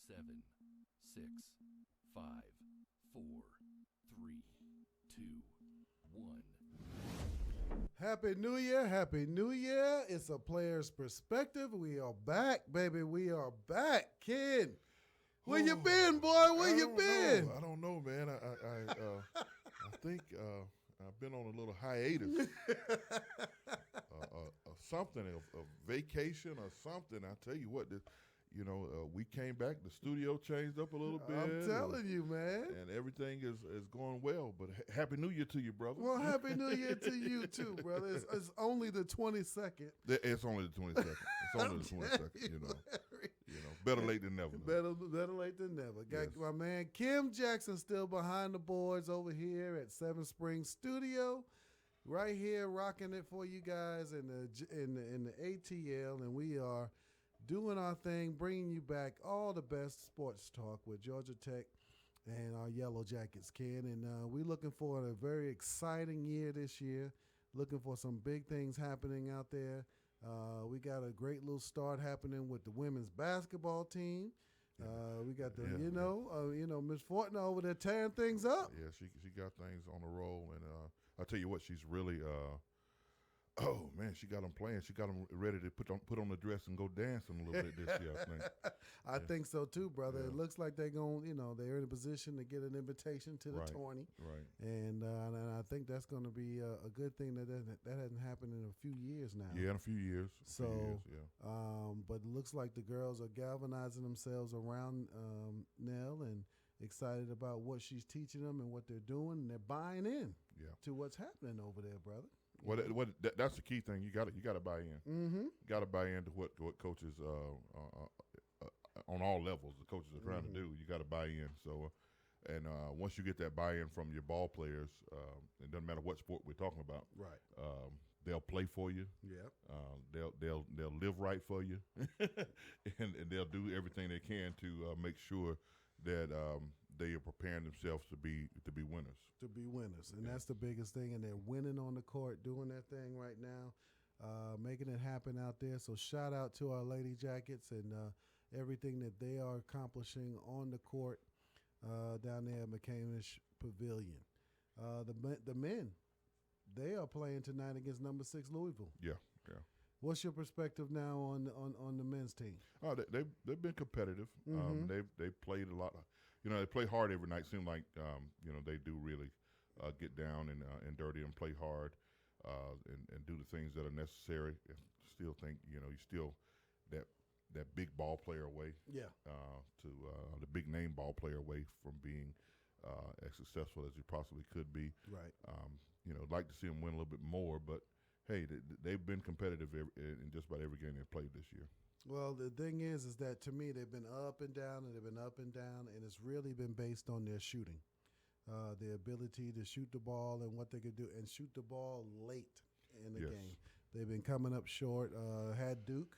7, 6, 5, 4, 3, 2, 1. Happy New Year. Happy New Year. It's a player's perspective. We are back, baby. We are back. Kid, where you been, boy? Where you been? I don't know, man. I think I've been on a little hiatus, something, a vacation or something. I tell you what, we came back. The studio changed up a little bit. I'm telling you, man. And everything is going well. But Happy New Year to you, brother. Well, Happy New Year to you, too, brother. It's only the 22nd. It's only the 22nd. It's only the 22nd, Better late than never. Better late than never. Got Yes. my man Kim Jackson still behind the boards over here at Seven Springs Studio, right here rocking it for you guys in the ATL, and we are doing our thing, bringing you back all the best sports talk with Georgia Tech and our Yellow Jackets, Ken. And we're looking for a very exciting year this year, looking for some big things happening out there. We got a great little start happening with the women's basketball team. We got Miss Fortner over there tearing things up. Yeah, she got things on the roll, and I'll tell you what, she's really oh man, she got them playing. She got them ready to put on the dress and go dancing a little bit this year, I think. I think so too, brother. Yeah. It looks like they're going, they're in a position to get an invitation to the Right, tourney. right. And I think that's going to be a good thing that hasn't happened in a few years now. Yeah, in a few years. But it looks like the girls are galvanizing themselves around Nell and excited about what she's teaching them and what they're doing, and they're buying in to what's happening over there, brother. Well, that's the key thing. You got to buy in. Mm-hmm. You got to buy into what coaches on all levels the coaches are trying to do. You got to buy in. So, once you get that buy-in from your ball players, it doesn't matter what sport we're talking about. Right. They'll play for you. Yeah. They'll live right for you, and they'll do everything they can to make sure that they are preparing themselves to be winners. To be winners, and that's the biggest thing. And they're winning on the court, doing their thing right now, making it happen out there. So shout out to our Lady Jackets and everything that they are accomplishing on the court down there at McCamish Pavilion. The men, they are playing tonight against number 6 Louisville. Yeah. What's your perspective now on the men's team? Oh, they've been competitive. They've played a lot. They play hard every night. Seem like they do really get down and dirty and play hard and do the things that are necessary. And still think you still that big ball player away. Yeah. To the big name ball player away from being as successful as he possibly could be. Right. Like to see him win a little bit more, but. Hey, they've been competitive in just about every game they've played this year. Well, the thing is that to me they've been up and down, and it's really been based on their shooting, their ability to shoot the ball and what they could do, and shoot the ball late in the game. They've been coming up short. Had Duke,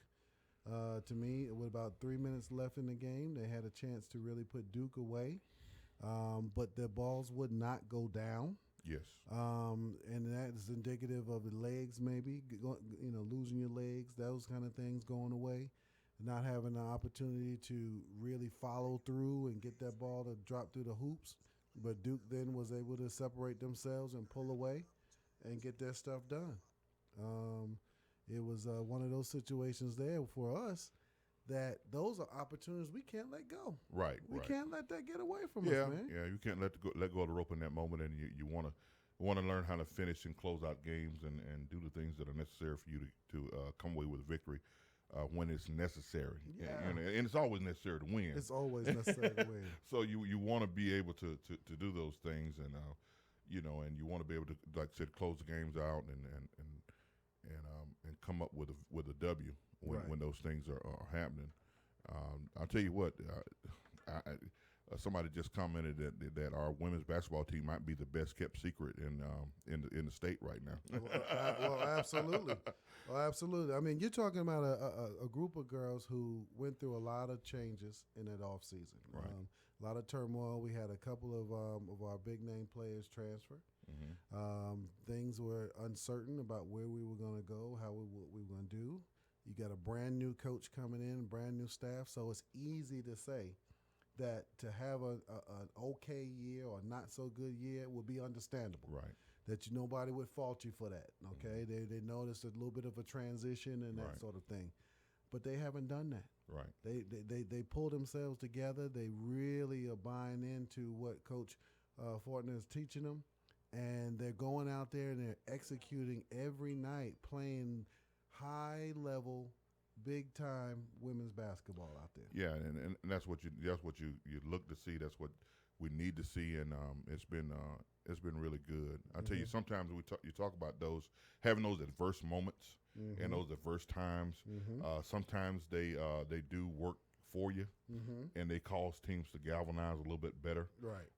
to me, with about 3 minutes left in the game, they had a chance to really put Duke away, but their balls would not go down. Yes. And that is indicative of the legs maybe, losing your legs, those kind of things going away, not having the opportunity to really follow through and get that ball to drop through the hoops. But Duke then was able to separate themselves and pull away and get their stuff done. It was one of those situations there for us that those are opportunities we can't let go. Right. We can't let that get away from us, man. Yeah, you can't let go of the rope in that moment, and you want to learn how to finish and close out games and do the things that are necessary for you to come away with a victory when it's necessary. Yeah. And it's always necessary to win. It's always necessary to win. So you want to be able to do those things, and and you want to be able to, like I said, close the games out and come up with a W. When those things are happening. I'll tell you what, somebody just commented that our women's basketball team might be the best kept secret in the state right now. Well, absolutely. Well, absolutely. I mean, you're talking about a group of girls who went through a lot of changes in that off season. Right. A lot of turmoil. We had a couple of our big name players transfer. Mm-hmm. Things were uncertain about where we were going to go, what we were going to do. You got a brand new coach coming in, brand new staff, so it's easy to say that to have an okay year or not so good year would be understandable. Right. That nobody would fault you for that. Okay, they noticed a little bit of a transition and that Right. sort of thing, but they haven't done that. Right. They pull themselves together. They really are buying into what Coach Fortner is teaching them, and they're going out there and they're executing every night, playing high level, big time women's basketball out there. Yeah, and that's what you look to see. That's what we need to see, and it's been really good. I tell you, sometimes you talk about those having those adverse moments and those adverse times. Sometimes they do work for you, and they cause teams to galvanize a little bit better. Right.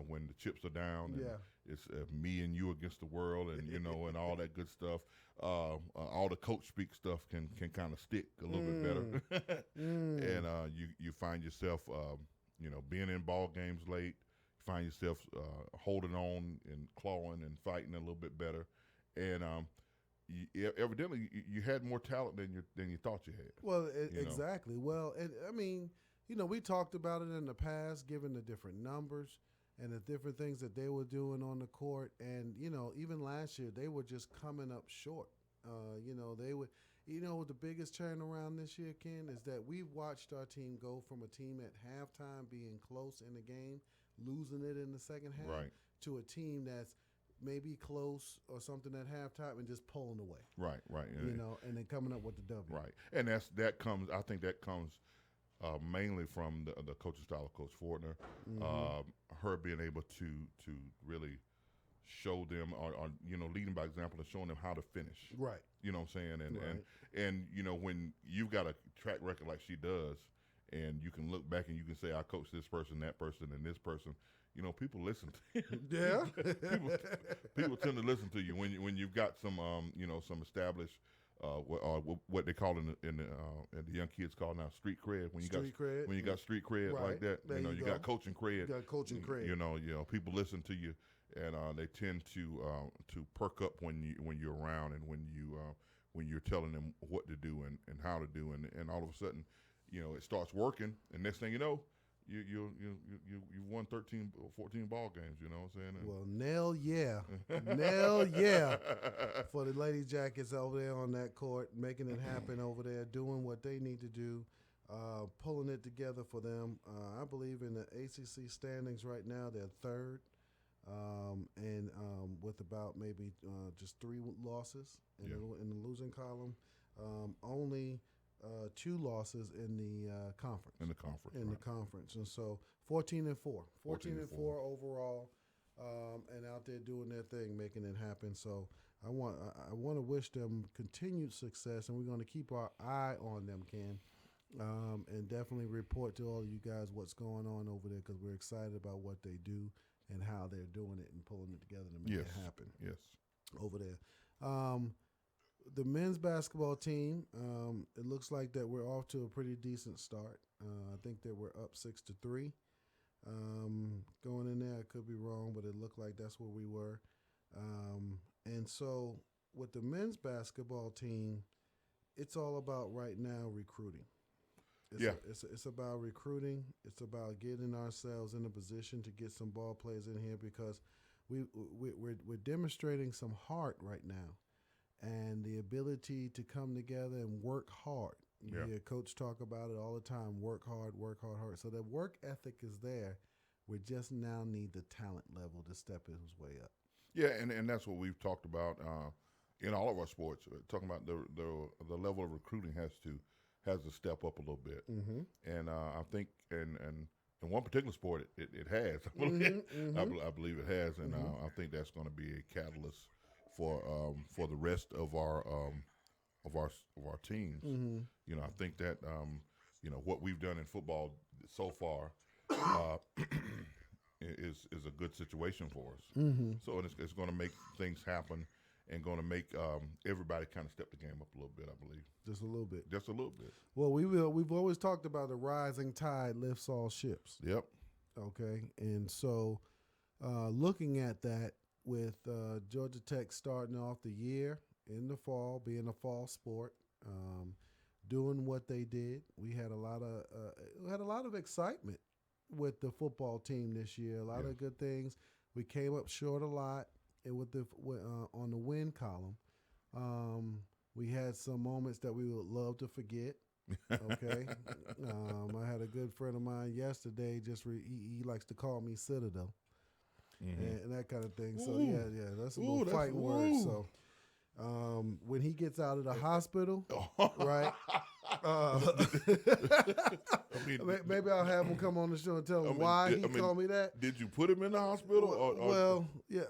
When the chips are down, and Yeah. it's me and you against the world, and and all that good stuff. All the coach speak stuff can kind of stick a little bit better, and you find yourself being in ball games late. You find yourself holding on and clawing and fighting a little bit better, and evidently you had more talent than you thought you had. Well, know. exactly. Well, and I mean, we talked about it in the past, given the different numbers and the different things that they were doing on the court, and even last year they were just coming up short. They would. The biggest turnaround this year, Ken, is that we've watched our team go from a team at halftime being close in the game, losing it in the second half, Right. to a team that's maybe close or something at halftime and just pulling away. Right. And then coming up with the W. Right, and that comes. I think that comes mainly from the coaching style of Coach Fortner. Her being able to really show them, or leading by example and showing them how to finish. Right. You know what I'm saying? And Right. and when you've got a track record like she does, and you can look back and you can say, I coached this person, that person, and this person. People listen to you. Yeah. people tend to listen to you when you've got some some established what they call in the young kids call now street cred. When you got street cred Right. like that, There you you got go. coaching cred. You got coaching cred. People listen to you, and they tend to perk up when you're around, and when you're telling them what to do and how to do, and all of a sudden, it starts working, and next thing you know, you won 13 or 14 ball games. You know what I'm saying? Well, Nell, yeah, for the Lady Jackets over there on that court, making it happen over there, doing what they need to do, pulling it together for them. I believe in the ACC standings right now, they're third, and with about maybe just 3 losses in the losing column, only 2 losses in the conference. In the conference. The conference, and so 14-4 overall, and out there doing their thing, making it happen. So I want to wish them continued success, and we're going to keep our eye on them, Ken, and definitely report to all of you guys what's going on over there, because we're excited about what they do and how they're doing it and pulling it together to make it happen. Yes. Over there. The men's basketball team, it looks like that we're off to a pretty decent start. I think that we're up 6-3. Going in there, I could be wrong, but it looked like that's where we were. And so with the men's basketball team, it's all about right now recruiting. It's about recruiting. It's about getting ourselves in a position to get some ball players in here, because we're demonstrating some heart right now, and the ability to come together and work hard. You hear Coach talk about it all the time, work hard, hard. So the work ethic is there. We just now need the talent level to step his way up. Yeah, and that's what we've talked about in all of our sports. Talking about the level of recruiting has to step up a little bit. And I think in one particular sport it has. I believe it has, and I think that's going to be a catalyst for the rest of our teams. I think that what we've done in football so far is a good situation for us. So it's going to make things happen, and going to make everybody kind of step the game up a little bit, I believe. Just a little bit. Just a little bit. Well, we've always talked about the rising tide lifts all ships. Yep. Okay, and so looking at that, with Georgia Tech starting off the year in the fall, being a fall sport, doing what they did, we had a lot of excitement with the football team this year. A lot of good things. We came up short a lot on the win column. We had some moments that we would love to forget. Okay. I had a good friend of mine yesterday. He likes to call me Citadel. And that kind of thing. So yeah, that's a little fighting word. So when he gets out of the hospital, right? Maybe I'll have him come on the show and tell him why he called me that. Did you put him in the hospital? Well, yeah.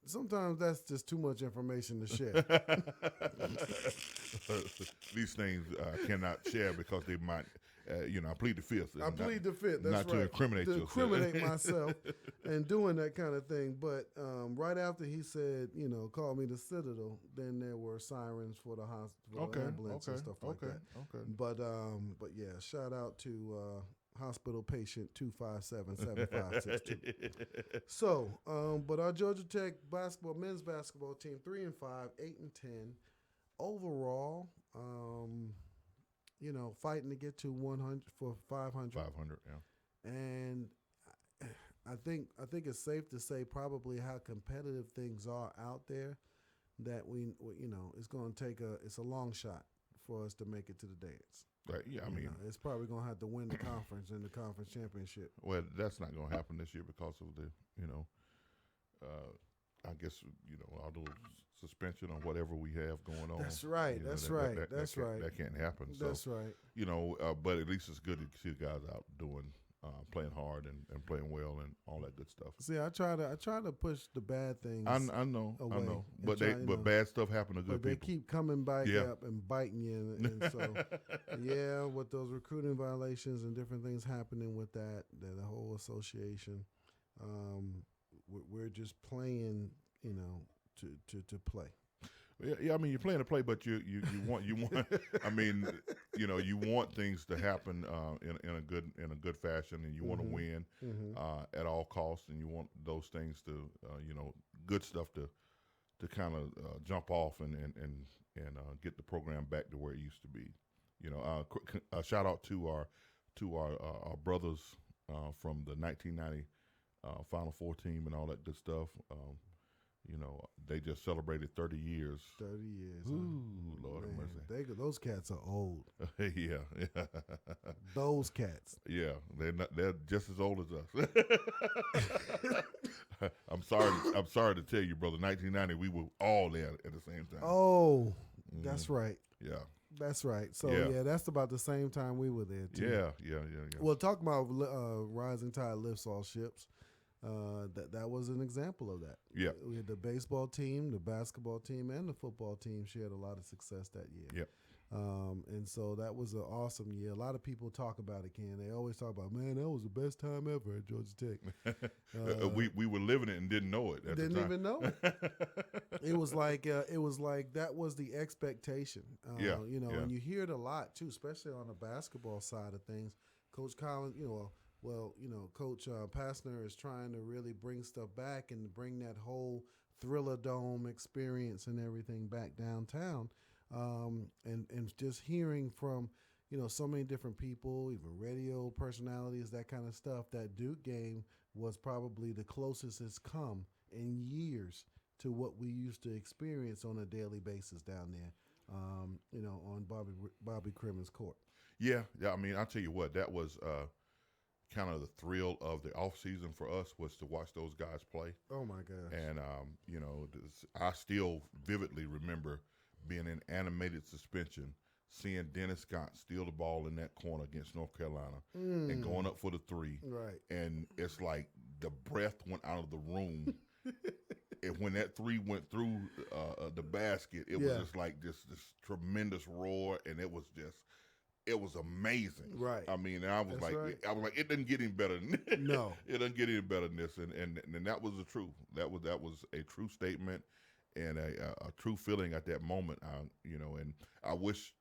Sometimes that's just too much information to share. These things I cannot share because they might, I plead the fifth. I plead the fifth. That's not right. to incriminate yourself. To incriminate myself and doing that kind of thing. But right after he said, call me the Citadel, then there were sirens for the hospital, ambulance and stuff like that. Okay. But yeah, shout out to hospital patient 257-7562. So, but our Georgia Tech men's basketball team 3-5, 8-10 overall. Fighting to get to 100 for 500. 500, yeah. And I think it's safe to say probably how competitive things are out there that it's going to take it's a long shot for us to make it to the dance. Right. Yeah, I mean, it's probably going to have to win the conference and the conference championship. Well, that's not going to happen this year because of the, I guess, all those suspension or whatever we have going on. That's right. That's right. That can't happen. So, that's right. But at least it's good to see the guys out playing hard and playing well and all that good stuff. See, I try to push the bad things. I know. But bad stuff happen to good people. They keep coming back up and biting you, and so with those recruiting violations and different things happening with the whole association, we're just playing, to play. Yeah, I mean, you're playing to play, but you want. I mean, you want things to happen in a good fashion, and you want to win at all costs, and you want those things to good stuff to kind of jump off and get the program back to where it used to be. A shout out to our brothers from the 1990 Final Four team and all that good stuff. They just celebrated 30 years. 30 years. Ooh, Lord have mercy. Those cats are old. Yeah. Those cats. Yeah, they're just as old as us. I'm sorry to tell you, brother. 1990, we were all there at the same time. Oh, that's right. Yeah. That's right. So that's about the same time we were there too. Yeah. Well, talk about rising tide lifts all ships. That was an example of that. Yeah. We had the baseball team, the basketball team, and the football team shared a lot of success that year. Yep. And so that was an awesome year. A lot of people talk about it, Ken. They always talk about, man, that was the best time ever at Georgia Tech. We were living it and didn't know it. Didn't even know it. It was like that was the expectation. And you hear it a lot too, especially on the basketball side of things. Coach Collins, Coach Pastner is trying to really bring stuff back and bring that whole Thriller Dome experience and everything back downtown. And just hearing from, so many different people, even radio personalities, that kind of stuff, that Duke game was probably the closest it's come in years to what we used to experience on a daily basis down there, on Bobby Cremins Court. Yeah. I mean, I'll tell you what, that was kind of the thrill of the off season for us was to watch those guys play. Oh my gosh. And I still vividly remember being in animated suspension, seeing Dennis Scott steal the ball in that corner against North Carolina and going up for the three. Right. And it's like the breath went out of the room. And when that three went through the basket, it was just like this tremendous roar, and it was amazing. Right. I mean, and I was like, it doesn't get any better than this. No. It doesn't get any better than this. And that was the truth. That was a true statement and a true feeling at that moment. And I wish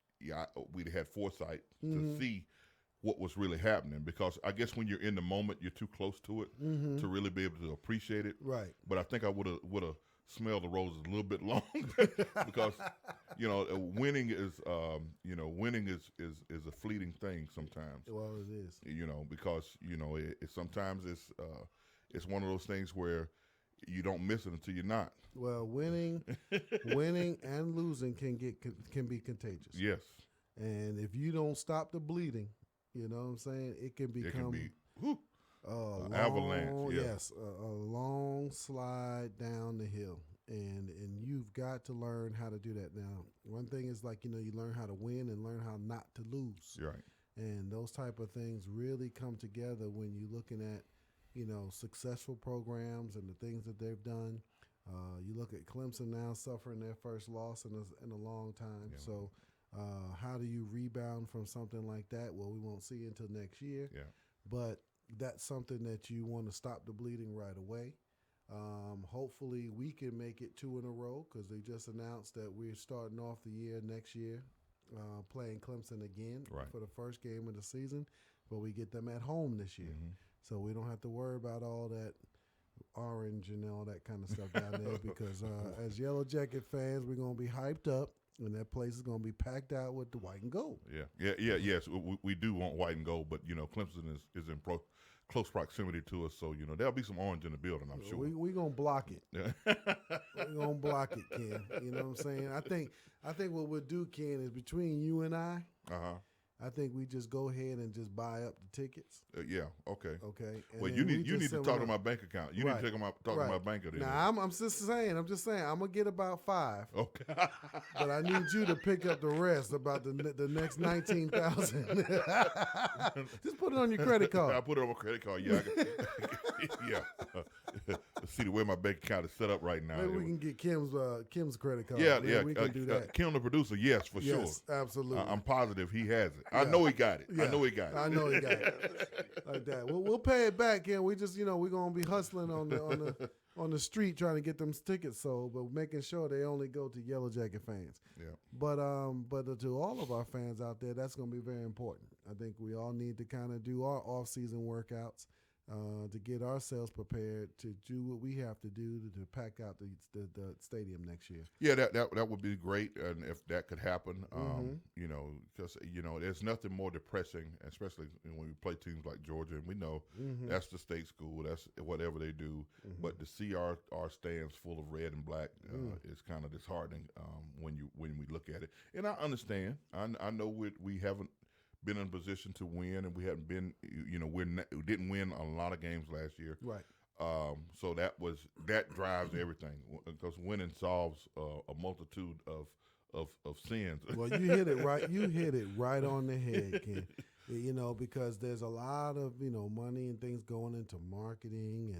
we'd had foresight to see what was really happening, because I guess when you're in the moment, you're too close to it to really be able to appreciate it. Right. But I think I would have smell the roses a little bit longer because winning is a fleeting thing sometimes. Well, it is. Because sometimes it's one of those things where you don't miss it until you're not. Well, winning and losing can be contagious. Yes. And if you don't stop the bleeding, you know what I'm saying, it can become avalanche. Yeah. Yes, a long slide down the hill, and you've got to learn how to do that. Now, one thing is you learn how to win and learn how not to lose. Right. And those type of things really come together when you're looking at successful programs and the things that they've done. You look at Clemson now suffering their first loss in a long time. Yeah. So how do you rebound from something like that? Well, we won't see until next year. Yeah. But that's something that you want to stop the bleeding right away. Hopefully we can make it 2 in a row because they just announced that we're starting off the year next year playing Clemson again for the first game of the season, but we get them at home this year. Mm-hmm. So we don't have to worry about all that orange and all that kind of stuff down there because as Yellow Jacket fans, we're going to be hyped up, and that place is going to be packed out with the white and gold. Yes. We do want white and gold, but Clemson is in close proximity to us, so there'll be some orange in the building, I'm sure. We're going to block it. We're going to block it, Ken. You know what I'm saying? I think what we'll do, Ken, is between you and I think we just go ahead and just buy up the tickets. Yeah. Okay. Okay. And well, you need to talk to my bank account. You need to talk to my banker. Then. Now I'm just saying. I'm gonna get about 5. Okay. But I need you to pick up the rest about the next 19,000. Just put it on your credit card. I put it on my credit card. Yeah. Yeah. See the way my bank account is set up right now. Maybe we can get Kim's credit card. Yeah. We can do that. Kim, the producer. Yes, for sure. Yes, absolutely. I'm positive he has it. I know he got it. Yeah. I know he got it. Like that. We'll pay it back, and we just we're gonna be hustling on the street trying to get them tickets sold, but making sure they only go to Yellow Jacket fans. Yeah. But to all of our fans out there, that's gonna be very important. I think we all need to kind of do our off-season workouts to get ourselves prepared to do what we have to do to pack out the stadium next year. Yeah, that would be great, and if that could happen, because there's nothing more depressing, especially when we play teams like Georgia, and we know that's the state school, that's whatever they do. But to see our stands full of red and black is kind of disheartening when we look at it. And I understand. I know we haven't been in a position to win, and we haven't been, we didn't win a lot of games last year. Right. So that drives everything, because winning solves a multitude of sins. Well, you hit it right. You hit it right on the head, Ken. Because there's a lot of money and things going into marketing,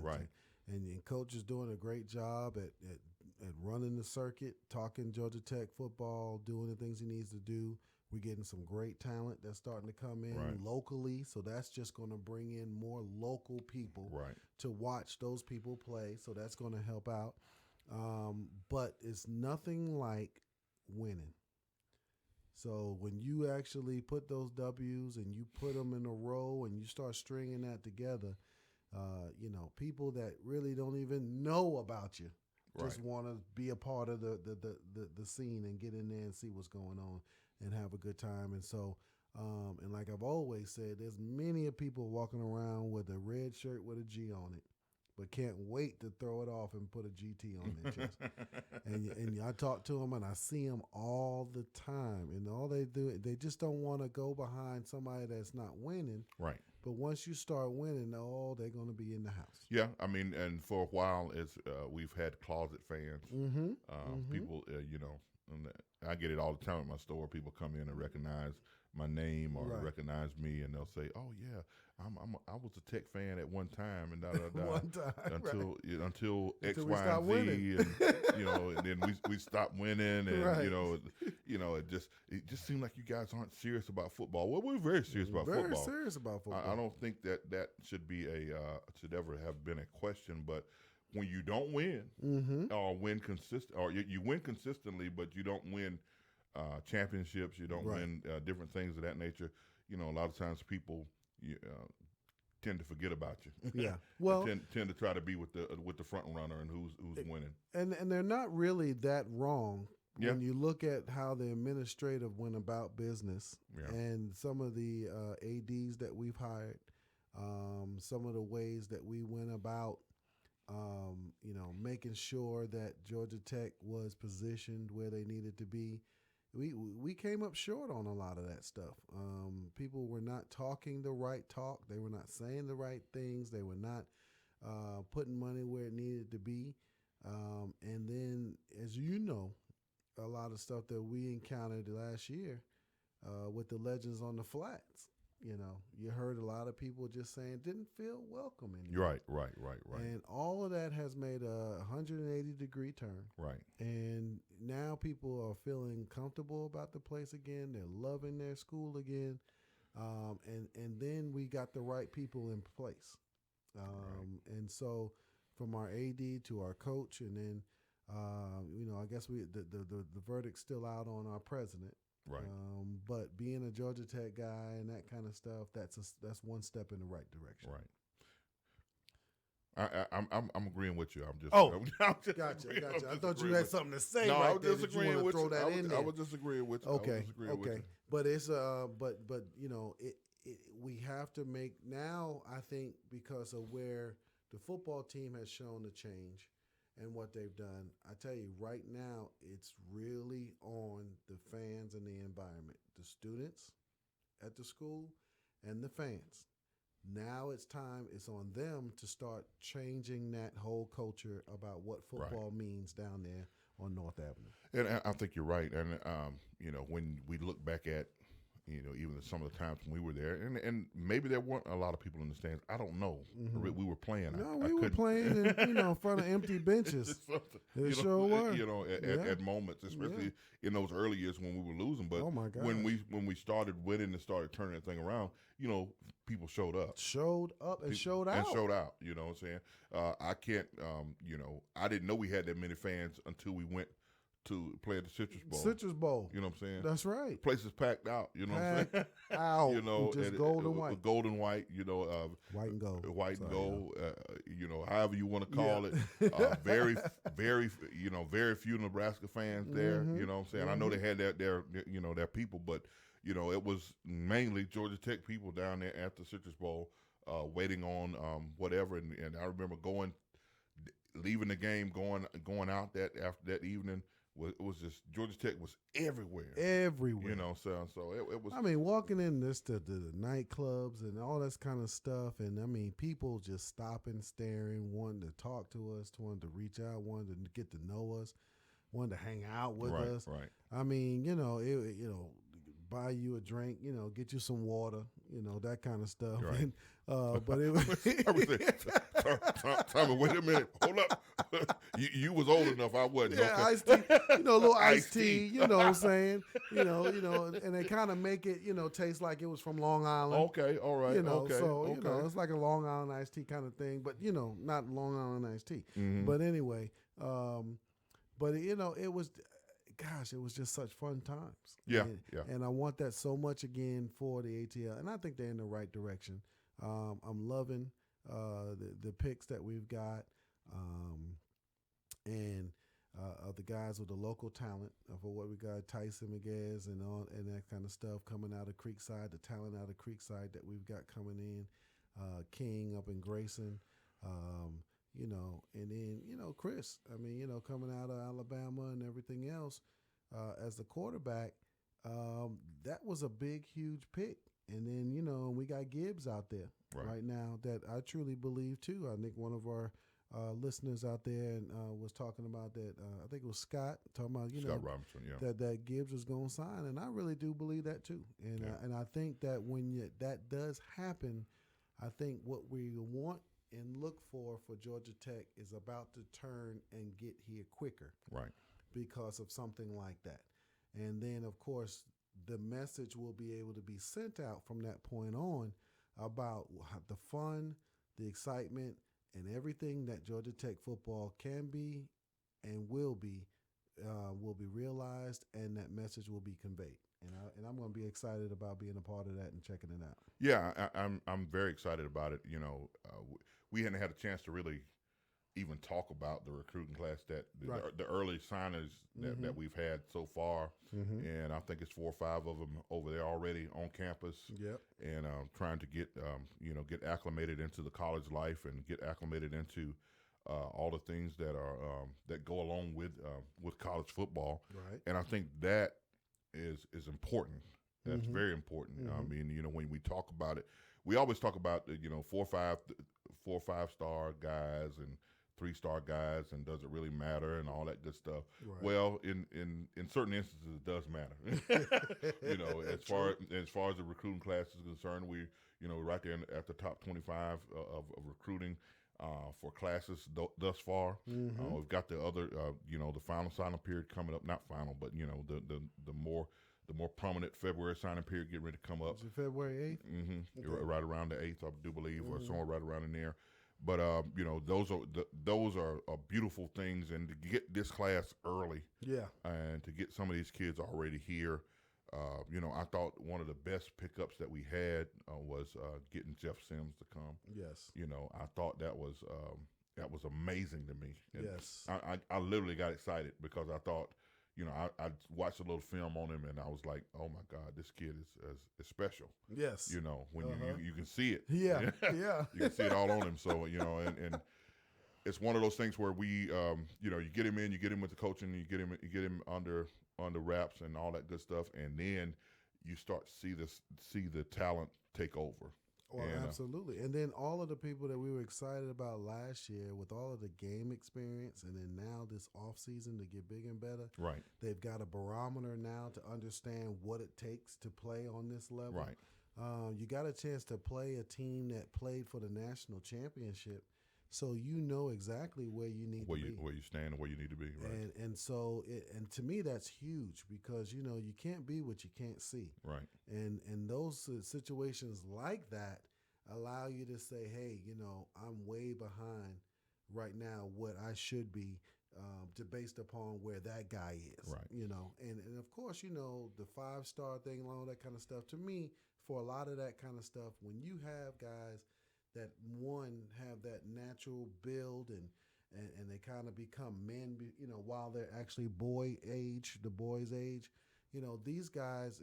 and coach is doing a great job at running the circuit, talking Georgia Tech football, doing the things he needs to do. We're getting some great talent that's starting to come in locally, so that's just going to bring in more local people to watch those people play, so that's going to help out. But it's nothing like winning. So when you actually put those W's and you put them in a row and you start stringing that together, people that really don't even know about you just want to be a part of the scene and get in there and see what's going on and have a good time. And so, and like I've always said, there's many people walking around with a red shirt with a G on it, but can't wait to throw it off and put a GT on their chest. And I talk to them, and I see them all the time. And all they do, they just don't want to go behind somebody that's not winning. Right. But once you start winning, they're going to be in the house. Yeah, I mean, and for a while, we've had closet fans. People, and I get it all the time at my store. People come in and recognize my name or recognize me, and they'll say, "Oh yeah, I was a Tech fan at one time," and one time until X, we Y, stop and Z, winning. and then we stopped winning, and it just seemed like you guys aren't serious about football. Well, we're very serious about football. Very serious about football. I don't think that should be should ever have been a question, but when you don't win or win you win consistently, but you don't win championships, you don't win different things of that nature. A lot of times people tend to forget about you. Yeah. Well, tend to try to be with the front runner and who's winning. And they're not really that wrong Yeah. when you look at how the administrative went about business Yeah. and some of the ADs that we've hired, some of the ways that we went about, making sure that Georgia Tech was positioned where they needed to be. We came up short on a lot of that stuff. People were not talking the right talk. They were not saying the right things. They were not putting money where it needed to be. And then, as you know, a lot of stuff that we encountered last year with the Legends on the Flats. You heard a lot of people just saying didn't feel welcome anymore. Right. And all of that has made a 180-degree turn. Right. And now people are feeling comfortable about the place again. They're loving their school again. And then we got the right people in place. And so from our AD to our coach, and then, I guess the verdict's still out on our president. Right. But being a Georgia Tech guy and that kind of stuff, that's one step in the right direction. Right. I'm agreeing with you. I'm just. I'm just gotcha. I thought you had something to say. No, right I was there disagreeing that with throw you. That in there. I was disagreeing with you. Okay. With you. But it's but we have to make now. I think because of where the football team has shown the change and what they've done, I tell you right now, it's really on the fans and the environment, the students at the school and the fans. Now it's time, it's on them to start changing that whole culture about what football means down there on North Avenue. And I think you're right. And, when we look back at, even some of the times when we were there, and maybe there weren't a lot of people in the stands. I don't know. Mm-hmm. We were playing. No, we were playing in front of empty benches. It sure were. At moments, especially in those early years when we were losing. But oh my gosh. when we started winning and started turning that thing around, people showed up. Showed out. And showed out. You know what I'm saying? I can't, I didn't know we had that many fans until we went to play at the Citrus Bowl. Citrus Bowl. You know what I'm saying? That's right. The place is packed out. You know what I'm saying? Out. Just gold and white. Gold and white. White and gold. White and gold. However you want to call it. Very, very, very few Nebraska fans there. You know what I'm saying? I know they had their people, but it was mainly Georgia Tech people down there at the Citrus Bowl, waiting on whatever. And I remember leaving the game, going out after that evening. It was just Georgia Tech was everywhere. So it was. I mean, walking in the nightclubs and all this kind of stuff, and I mean, people just stopping, staring, wanting to talk to us, wanting to reach out, wanting to get to know us, wanting to hang out with us. Right. I mean, buy you a drink, get you some water, that kind of stuff. Right. And, but it was. Tommy, wait a minute. Hold up. You was old enough. I wasn't. Yeah, okay. iced tea. A little iced tea. You know what I'm saying? And they kind of make it, taste like it was from Long Island. Okay, all right. Okay, so okay. it's like a Long Island iced tea kind of thing, but not Long Island iced tea. Mm-hmm. But anyway, it was. Gosh, it was just such fun times. Yeah. And I want that so much again for the ATL, and I think they're in the right direction. I'm loving the picks that we've got, and of the guys with the local talent for what we got, Tyson Miguez and that kind of stuff coming out of Creekside, the talent out of Creekside that we've got coming in, King up in Grayson. And then, Chris, I mean, coming out of Alabama and everything else as the quarterback, that was a big, huge pick. And then, we got Gibbs out there right now that I truly believe, too. I think one of our listeners out there was talking about that. I think it was Scott talking about, Scott Robinson, yeah. that Gibbs was going to sign. And I really do believe that, too. And I think that when that does happen, I think what we want and look for Georgia Tech is about to turn and get here quicker. Right. Because of something like that. And then, of course, the message will be able to be sent out from that point on about the fun, the excitement, and everything that Georgia Tech football can be and will be realized, and that message will be conveyed. and I'm going to be excited about being a part of that and checking it out. Yeah, I'm very excited about it. You know, we hadn't had a chance to really even talk about the recruiting class that Right. the early signers that we've had so far, and I think it's 4 or 5 of them over there already on campus. Yep. And trying to get get acclimated into the college life and get acclimated into all the things that are that go along with college football. Right. And I think that is important. That's very important. I mean, when we talk about it, we always talk about 4 or 5 star guys and 3-star guys, and does it really matter and all that good stuff. Right. Well, in certain instances, it does matter. As far as the recruiting class is concerned, we right there at the top 25 of recruiting for classes thus far. We've got the other the final signing period coming up. Not final, but the more prominent February signing period getting ready to come up. Is it February 8th? Mm-hmm. Okay. Right around the 8th, I do believe, or somewhere right around in there. But those are beautiful things, and to get this class early, Yeah. and to get some of these kids already here, I thought one of the best pickups that we had was getting Jeff Sims to come. Yes. I thought that was amazing to me. And Yes. I literally got excited because I thought, I watched a little film on him and I was like, oh my God, this kid is special. Yes. When you can see it. Yeah. Yeah. You can see it all on him. So, and it's one of those things where we, you get him in, you get him with the coaching, you get him under wraps and all that good stuff. And then you start to see the talent take over. Well, absolutely. And then all of the people that we were excited about last year with all of the game experience, and then now this offseason to get bigger and better. Right. They've got a barometer now to understand what it takes to play on this level. Right. You got a chance to play a team that played for the national championship, so you know exactly where you need to be. Where you stand and where you need to be. Right. And so to me that's huge because you can't be what you can't see. Right. And those situations like that allow you to say, hey, I'm way behind right now what I should be based upon where that guy is. Right. And of course, the 5-star thing and all that kind of stuff. To me, for a lot of that kind of stuff, when you have guys that have that natural build and they kind of become men, while they're actually the boys' age, these guys,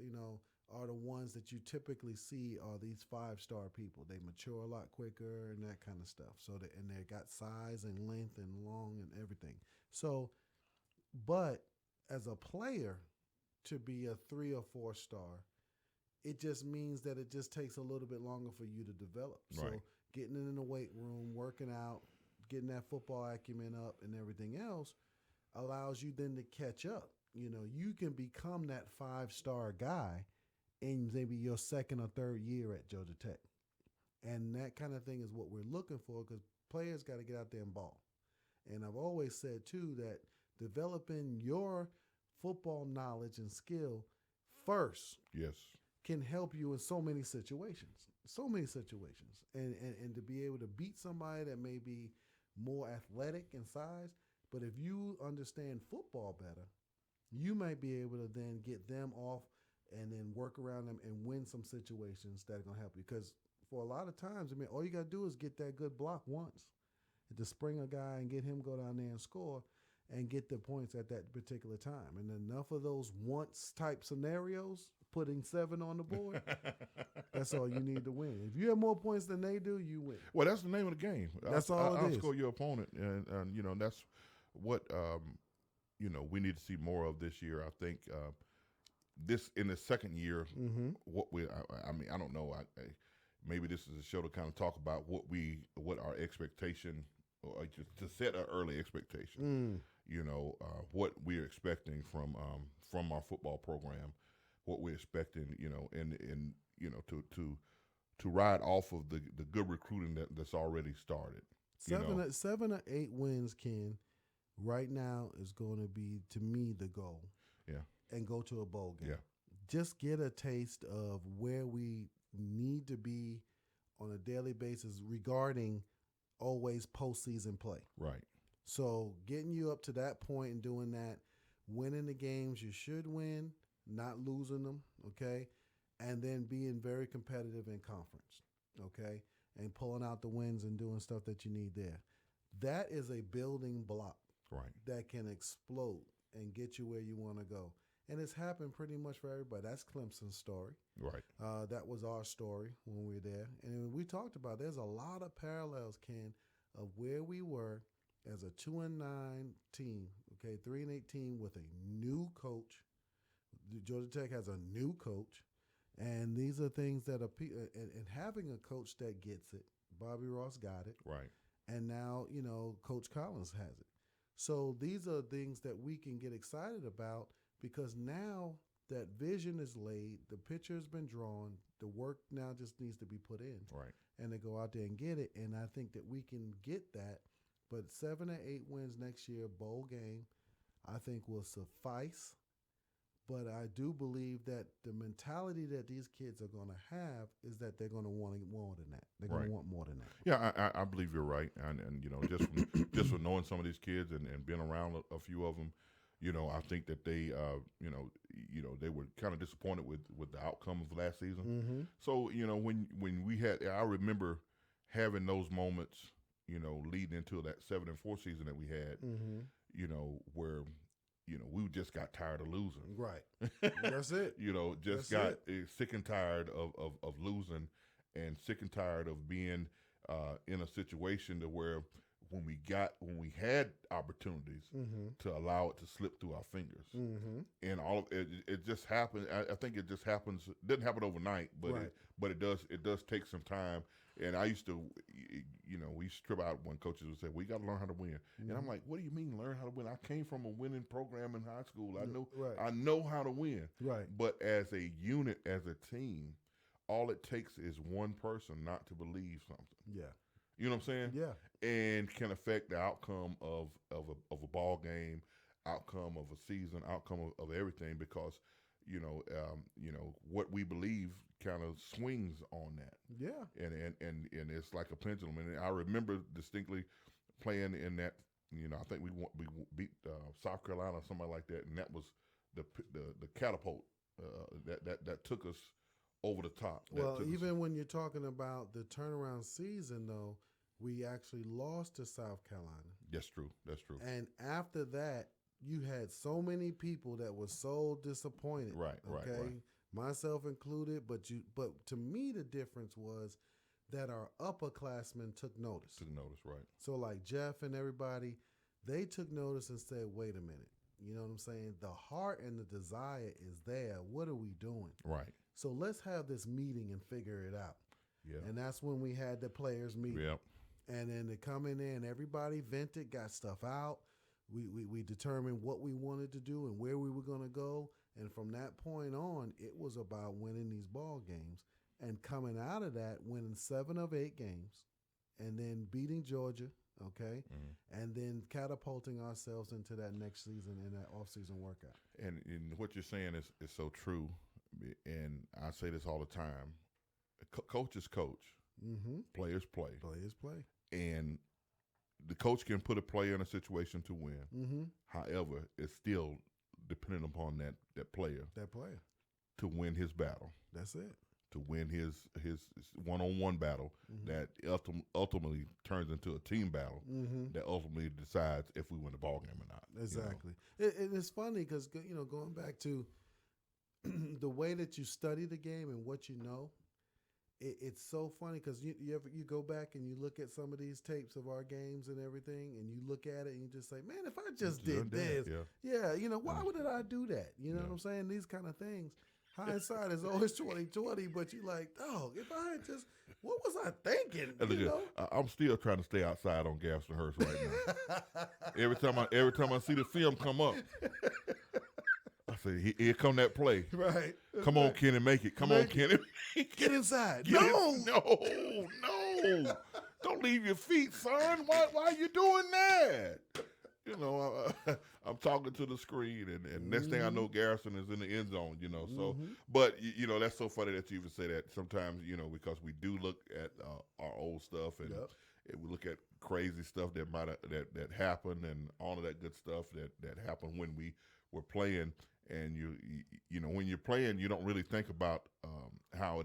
are the ones that you typically see are these 5-star people. They mature a lot quicker and that kind of stuff. So they got size and length and long and everything. So, but as a player, to be a 3 or 4-star, it just means that it just takes a little bit longer for you to develop. Right. So getting in the weight room, working out, getting that football acumen up and everything else allows you then to catch up. You can become that 5-star guy in maybe your second or third year at Georgia Tech. And that kind of thing is what we're looking for because players got to get out there and ball. And I've always said, too, that developing your football knowledge and skill first Yes. can help you in so many situations. And to be able to beat somebody that may be more athletic in size, but if you understand football better, you might be able to then get them off and then work around them and win some situations that are going to help you. Because for a lot of times, all you got to do is get that good block once. And to spring a guy and get him go down there and score and get the points at that particular time. And enough of those once type scenarios, putting 7 on the board, that's all you need to win. If you have more points than they do, you win. Well, that's the name of the game. That's all it is. Outscore your opponent. And that's what, we need to see more of this year. I think this in the second year, I don't know. Maybe this is a show to kind of talk about what our expectation, or just to set an early expectation. What we're expecting from our football program, what we're expecting, and to ride off of the good recruiting that's already started. 7 or 8 wins, Ken, right now is going to be, to me, the goal. Yeah. And go to a bowl game. Yeah. Just get a taste of where we need to be on a daily basis regarding always postseason play. Right. So getting you up to that point and doing that, winning the games you should win, not losing them, okay, and then being very competitive in conference, okay, and pulling out the wins and doing stuff that you need there. That is a building block Right. that can explode and get you where you want to go. And it's happened pretty much for everybody. That's Clemson's story. Right. That was our story when we were there. And we talked about there's a lot of parallels, Ken, of where we were as a 2-9 team, okay, 3-8 team with a new coach. Georgia Tech has a new coach. And these are things that are, and having a coach that gets it. Bobby Ross got it. Right. And now, Coach Collins has it. So these are things that we can get excited about because now that vision is laid, the picture has been drawn, the work now just needs to be put in. Right. And to go out there and get it. And I think that we can get that. But 7 or 8 wins next year, bowl game, I think will suffice. But I do believe that the mentality that these kids are going to have is that they're going to want more than that. They're going Right. to want more than that. Yeah, I believe you're right, and just from knowing some of these kids and being around a few of them, I think that they they were kind of disappointed with the outcome of last season. Mm-hmm. So when we had, I remember having those moments, leading into that 7-4 season that we had, Mm-hmm. where we just got tired of losing. Right. That's it. Just got sick and tired of losing, and sick and tired of being in a situation to where when we had opportunities Mm-hmm. to allow it to slip through our fingers, Mm-hmm. and all of it just happened. I think it just happens. It doesn't happen overnight, but Right. it does take some time. And I used to, we used to trip out when coaches would say, "We got to learn how to win." Mm-hmm. And I'm like, "What do you mean learn how to win? I came from a winning program in high school. Right. I know how to win." Right. But as a unit, as a team, all it takes is one person not to believe something. Yeah. You know what I'm saying? Yeah. And can affect the outcome of a ball game, outcome of a season, outcome of everything, because what we believe kind of swings on that. Yeah. And it's like a pendulum. And I remember distinctly playing in that. I think we beat South Carolina or somebody like that, and that was the catapult that took us over the top. Well, even when you're talking about the turnaround season, though, we actually lost to South Carolina. That's true. That's true. And after that, you had so many people that were so disappointed. Right. Myself included. But to me, the difference was that our upperclassmen took notice. Right. So like Jeff and everybody, they took notice and said, "Wait a minute." You know what I'm saying? The heart and the desire is there. What are we doing? Right. So let's have this meeting and figure it out. Yeah. And that's when we had the players meeting. Yep. And then they come in there and everybody vented, got stuff out. We determined what we wanted to do and where we were going to go. And from that point on, it was about winning these ball games and coming out of that, winning 7 of 8 games and then beating Georgia, okay, and then catapulting ourselves into that next season in that offseason workout. And what you're saying is so true. And I say this all the time. Coaches coach. Mm-hmm. Players play. Players play. And the coach can put a player in a situation to win. Mm-hmm. However, it's still dependent upon that player That player. to win his battle, That's it. to win his one-on-one battle that ultimately turns into a team battle that ultimately decides if we win the ball game or not. Exactly. It's funny because, going back to the way that you study the game and what you know, it's so funny because you go back and you look at some of these tapes of our games and everything, and you look at it and you just say, "Man, if I just did this, why did I do that?" You know what I'm saying? These kind of things. Hindsight is always 20/20, but you like, "Oh, if I had just, what was I thinking?" I'm still trying to stay outside on Gaston Hurst right now. every time I see the film come up, I say, "Here come that play." Right. Come on, Kenny, make it. Come on, Kenny. Get inside. No. Don't leave your feet, son. Why are you doing that? I'm talking to the screen, and next thing I know, Garrison is in the end zone, So, but, that's so funny that you even say that sometimes, because we do look at our old stuff, and we look at crazy stuff that happened and all of that good stuff that happened when we were playing. and you know when you're playing, you don't really think about how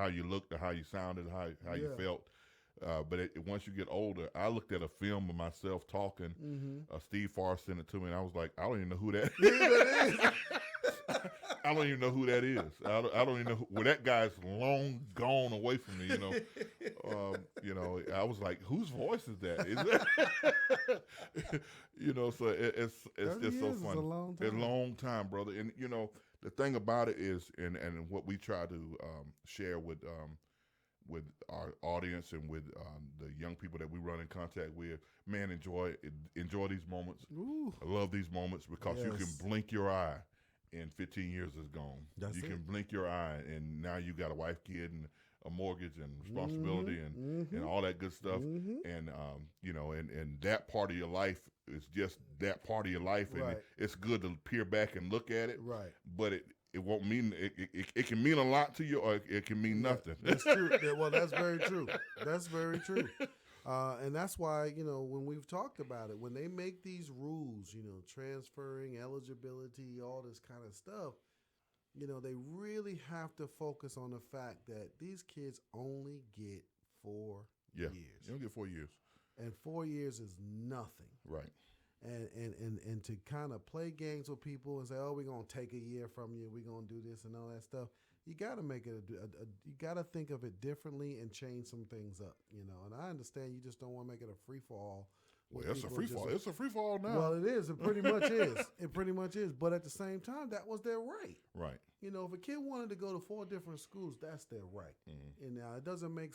you looked or how you sounded, how you felt. But once you get older, I looked at a film of myself talking. Steve Farr sent it to me, and I was like, I don't even know who that is. I don't even know who that is. I don't even know that guy's long gone away from me. You know, I was like, whose voice is that? Is that you know? So it's just so funny. It's a long time, brother. And you know, the thing about it is, and what we try to share with our audience and with the young people that we run in contact with, man, enjoy these moments. Ooh. I love these moments because you can blink your eye and 15 years is gone. You can blink your eye and now you got a wife, kid, and a mortgage and responsibility and all that good stuff. And you know, and that part of your life is just that part of your life, and it's good to peer back and look at it. Right. But it won't mean it can mean a lot to you, or it can mean nothing. That's true. Well, that's very true. That's very true. And that's why, you know, when we've talked about it, when they make these rules, you know, transferring, eligibility, all this kind of stuff, you know, they really have to focus on the fact that these kids only get 4 years. You don't get 4 years. And 4 years is nothing. Right. And to kind of play games with people and say, oh, we're going to take a year from you, we're going to do this and all that stuff. You got to make it you got to think of it differently and change some things up, you know. And I understand you just don't want to make it a free for all. Well, it's a free fall. It's a free fall now. Well, it is. It pretty much is. It pretty much is. But at the same time, that was their right. Right. You know, if a kid wanted to go to 4 different schools, that's their right. And now it doesn't mean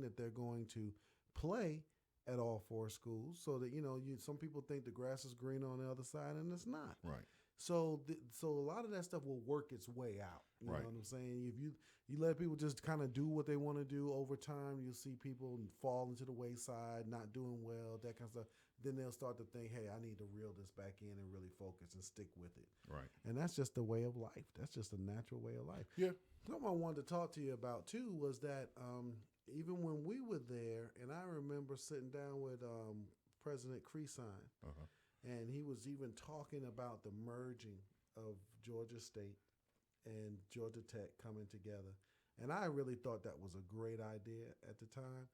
that they're going to play at all 4 schools. So that, you know, some people think the grass is green on the other side, and it's not. Right. So a lot of that stuff will work its way out. You know what I'm saying? If you let people just kind of do what they want to do over time, you'll see people fall into the wayside, not doing well, that kind of stuff. Then they'll start to think, hey, I need to reel this back in and really focus and stick with it. Right. And that's just the way of life. That's just a natural way of life. Yeah. Something I wanted to talk to you about, too, was that even when we were there, and I remember sitting down with President Creasine, and he was even talking about the merging of Georgia State and Georgia Tech coming together. And I really thought that was a great idea at the time.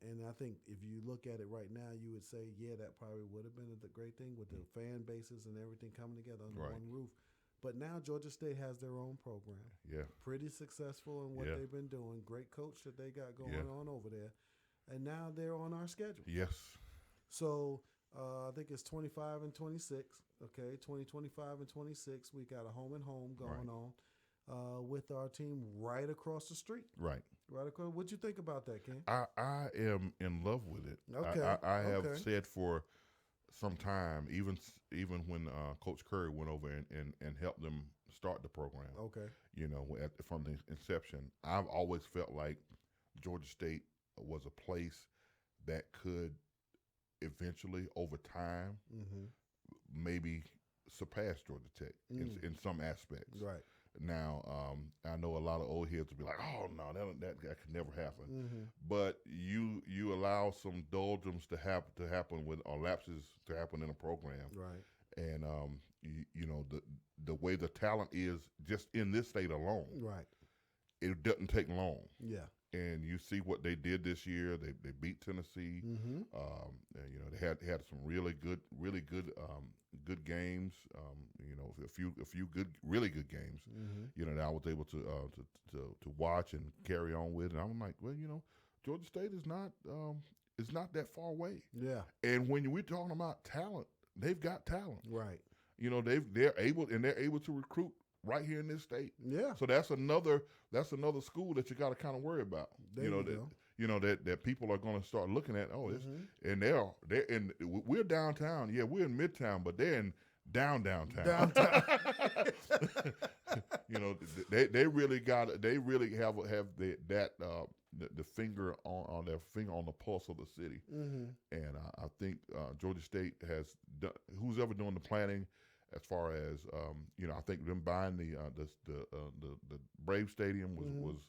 And I think if you look at it right now, you would say, yeah, that probably would have been a great thing with the fan bases and everything coming together under one roof. But now Georgia State has their own program. Yeah. Pretty successful in what they've been doing. Great coach that they got going on over there. And now they're on our schedule. Yes. So I think it's 25 and 26. Okay, 25 and 26. We got a home and home going on with our team right across the street. Right across. What'd you think about that, Ken? I am in love with it. Okay. I have said for some time, even when Coach Curry went over and helped them start the program. Okay. You know, from the inception, I've always felt like Georgia State was a place that could eventually, over time, maybe surpass Georgia Tech in some aspects. Right. Now, I know a lot of old heads will be like, "Oh no, that could never happen." But you allow some doldrums to happen with, or lapses to happen in a program. Right. And you know the way the talent is just in this state alone. Right. It doesn't take long. Yeah. And you see what they did this year. They beat Tennessee. And, you know, they had some really good good games. You know, a few really good games. You know, that I was able to watch and carry on with. And I'm like, well, you know, Georgia State is not that far away. Yeah. And when we're talking about talent, they've got talent. Right. You know, they're able to recruit right here in this state. Yeah. So that's another school that you got to kind of worry about. That people are going to start looking at. Oh, and they're in. We're downtown. Yeah, we're in Midtown, but they're in downtown. You know, they really have the finger on their finger on the pulse of the city. And I think Georgia State has done, who's ever doing the planning. As far as you know, I think them buying the Brave Stadium was an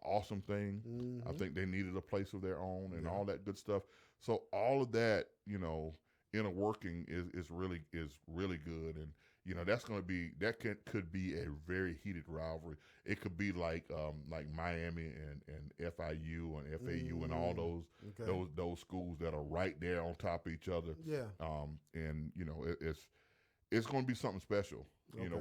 awesome thing. I think they needed a place of their own and all that good stuff. So all of that, you know, inner working is really good. And that's going to be could be a very heated rivalry. It could be like Miami and FIU and FAU and all those schools that are right there on top of each other. Yeah. And it's going to be something special.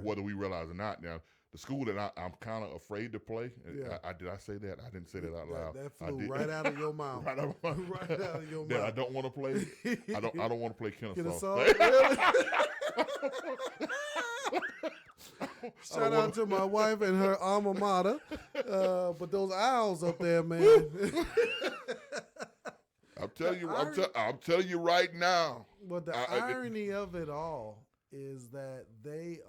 Whether we realize or not. Now, the school that I'm kind of afraid to play. Yeah. Did I say that? I didn't say that out loud. That flew right out of your mouth. Right out of your mouth. That I don't want to play. I don't want to play Kennesaw. Really? Shout out to my wife and her alma mater. But those owls up there, man. I'm telling you right now. But the irony of it all is that they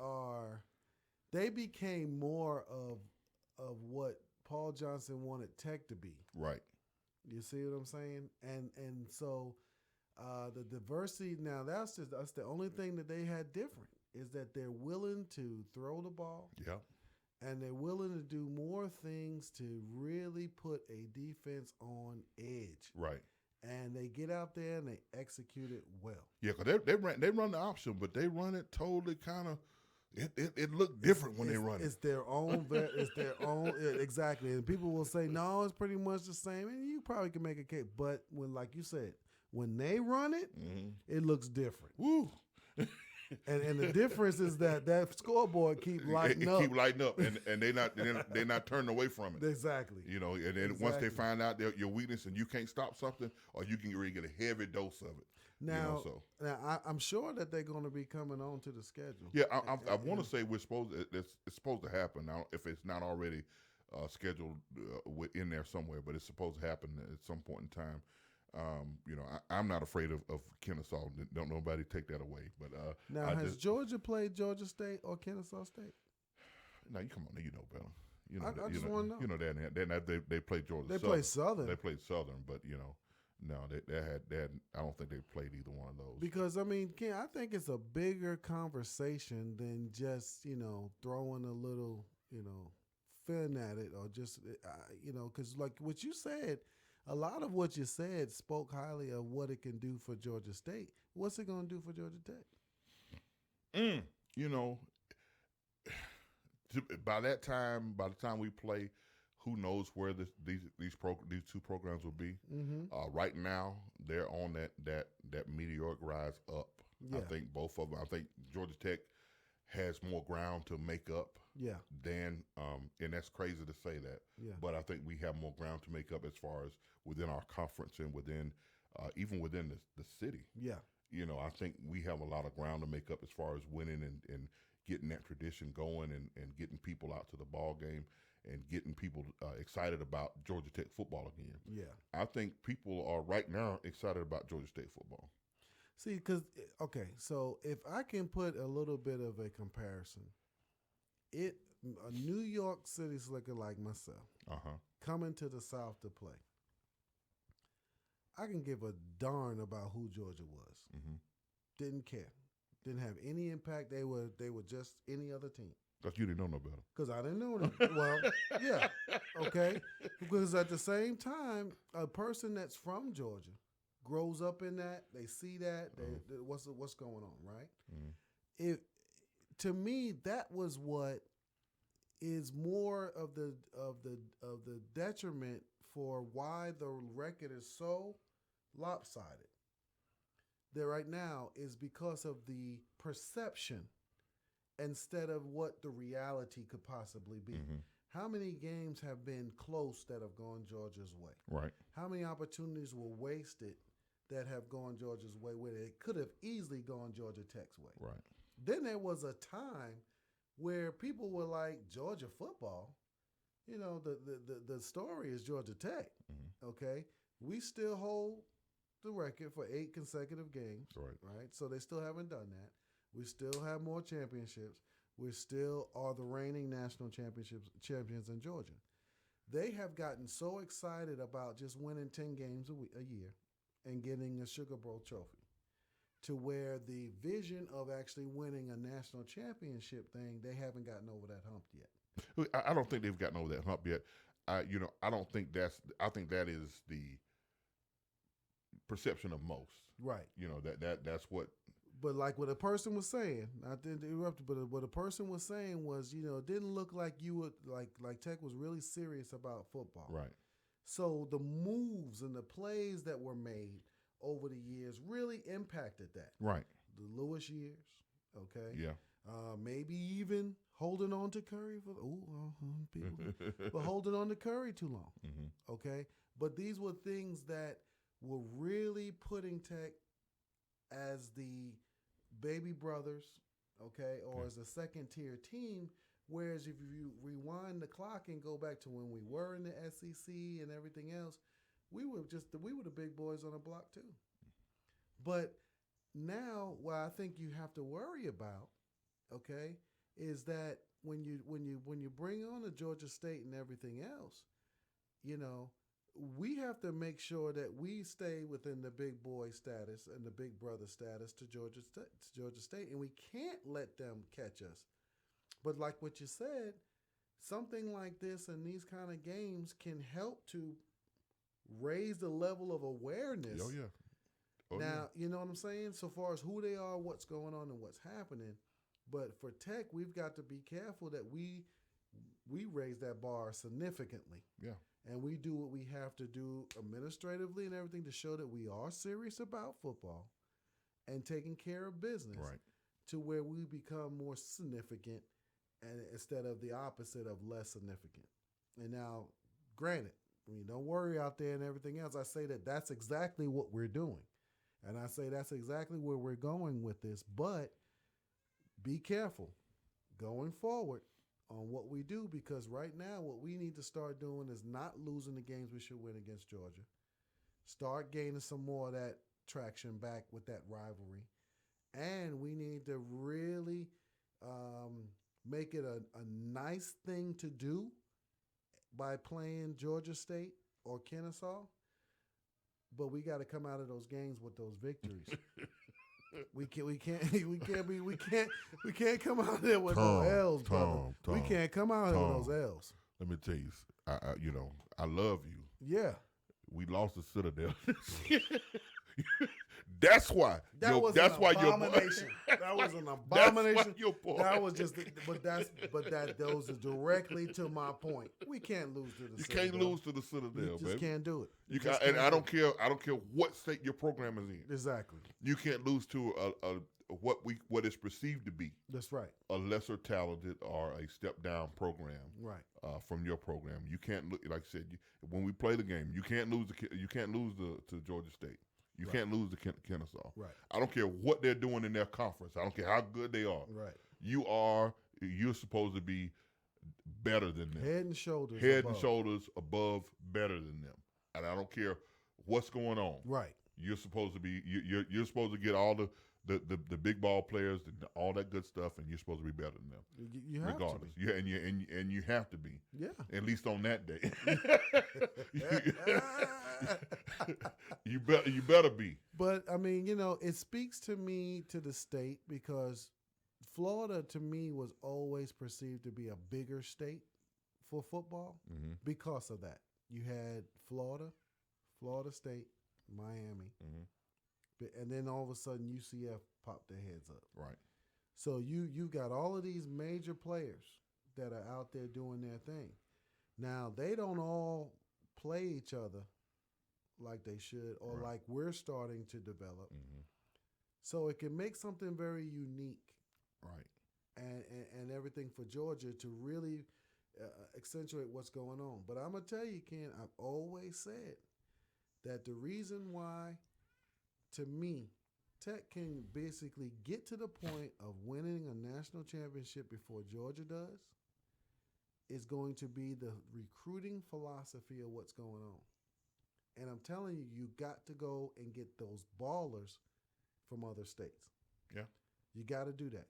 became more of what Paul Johnson wanted Tech to be. Right. You see what I'm saying? And so the diversity now that's the only thing that they had different is that they're willing to throw the ball. Yeah. And they're willing to do more things to really put a defense on edge. Right. And they get out there and they execute it well. Yeah, because they run the option, but they run it totally kind of. It looked different when they run it. It's their own. It's their own. Exactly. And people will say, no, it's pretty much the same. And you probably can make a case. But when, like you said, when they run it, it looks different. Woo. And the difference is that scoreboard keep lighting up. Keep lighting up, and they're not turning away from it. Exactly. And then once they find out your weakness and you can't stop something, or you can really get a heavy dose of it. Now, I'm sure that they're going to be coming on to the schedule. Yeah, I want to say it's supposed to happen now if it's not already scheduled in there somewhere, but it's supposed to happen at some point in time. I'm not afraid of Kennesaw. Don't nobody take that away. But now, has Georgia played Georgia State or Kennesaw State? No, you come on, you know better. I just want to know. You know they played Georgia. They played Southern. They played Southern, but no, they had. I don't think they played either one of those. Because Ken, I think it's a bigger conversation than just throwing a little fin at it or just because like what you said. A lot of what you said spoke highly of what it can do for Georgia State. What's it going to do for Georgia Tech? By the time we play, who knows where these two programs will be? Mm-hmm. Right now, they're on that meteoric rise up. Yeah. I think both of them. I think Georgia Tech has more ground to make up. Yeah. Than and that's crazy to say that. Yeah. But I think we have more ground to make up as far as within our conference and within even within the city. Yeah. I think we have a lot of ground to make up as far as winning and getting that tradition going and getting people out to the ball game and getting people excited about Georgia Tech football again. Yeah. I think people are right now excited about Georgia State football. See, because, so if I can put a little bit of a comparison, a New York City slicker like myself coming to the South to play, I can give a darn about who Georgia was. Mm-hmm. Didn't care. Didn't have any impact. They were just any other team. Because you didn't know no better. Because I didn't know them. Well, yeah, okay. Because at the same time, a person that's from Georgia grows up in that. They see that. What's going on, right? Mm-hmm. To me, that was what is more of the detriment for why the record is so lopsided. There right now is because of the perception instead of what the reality could possibly be. Mm-hmm. How many games have been close that have gone Georgia's way? Right. How many opportunities were wasted that have gone Georgia's way where it could have easily gone Georgia Tech's way? Right. Then there was a time where people were like, Georgia football, the story is Georgia Tech, okay? We still hold the record for 8 consecutive games, right? So they still haven't done that. We still have more championships. We still are the reigning national champions in Georgia. They have gotten so excited about just winning 10 games a year and getting a Sugar Bowl trophy to where the vision of actually winning a national championship thing, they haven't gotten over that hump yet. I don't think they've gotten over that hump yet. I don't think I think that is the perception of most. Right. That's what But like what a person was saying, not to interrupt, but what a person was saying was, it didn't look like you would like Tech was really serious about football. Right. So the moves and the plays that were made over the years really impacted that. Right. The Lewis years, okay. Yeah. Maybe even holding on to Curry for people, but holding on to Curry too long. Mm-hmm. Okay, but these were things that were really putting Tech as the baby brothers, okay, or as a second tier team. Whereas if you rewind the clock and go back to when we were in the SEC and everything else, we were the big boys on the block too. But now, what I think you have to worry about, okay, is that when you bring on the Georgia State and everything else, we have to make sure that we stay within the big boy status and the big brother status to Georgia State, and we can't let them catch us. But like what you said, something like this and these kind of games can help to raise the level of awareness. Oh, yeah. Oh, Now, you know what I'm saying? So far as who they are, what's going on, and what's happening. But for Tech, we've got to be careful that we raise that bar significantly. Yeah. And we do what we have to do administratively and everything to show that we are serious about football and taking care of business. Right. To where we become more significant and instead of the opposite of less significant. And now, granted, don't worry out there and everything else. I say that that's exactly what we're doing. And I say that's exactly where we're going with this. But be careful going forward on what we do, because right now what we need to start doing is not losing the games we should win against Georgia. Start gaining some more of that traction back with that rivalry. And we need to really make it a nice thing to do by playing Georgia State or Kennesaw. But we got to come out of those games with those victories. We can't come out there with no L's, brother. We can't come out there with those L's. Let me tell you, I love you. Yeah. We lost the Citadel. That's why. That was an abomination. That was an abomination. That was just, those are directly to my point. We can't lose to the Citadel. You can't lose to the Citadel, You just can't do it. I don't care what state your program is in. Exactly. You can't lose to what is perceived to be. That's right. A lesser talented or a step down program. Right. From your program, you can't look, like I said. When we play the game, you can't lose to Georgia State. You can't lose to Kennesaw. Right. I don't care what they're doing in their conference. I don't care how good they are. Right. You're supposed to be better than them. Head and shoulders above, better than them. And I don't care what's going on. Right. You're supposed to be. You're supposed to get all the big ball players, all that good stuff, and you're supposed to be better than them. You have regardless. to be. And you have to be. Yeah. At least on that day. You better be. But it speaks to me to the state, because Florida to me was always perceived to be a bigger state for football because of that. You had Florida State, Miami. And then all of a sudden UCF popped their heads up. Right. So you've got all of these major players that are out there doing their thing. Now, they don't all play each other like they should, or like we're starting to develop. So it can make something very unique. Right. And everything for Georgia to really accentuate what's going on. But I'm going to tell you, Ken, I've always said that the reason why, to me, Tech can basically get to the point of winning a national championship before Georgia does is going to be the recruiting philosophy of what's going on. And I'm telling you, you got to go and get those ballers from other states. Yeah. You got to do that.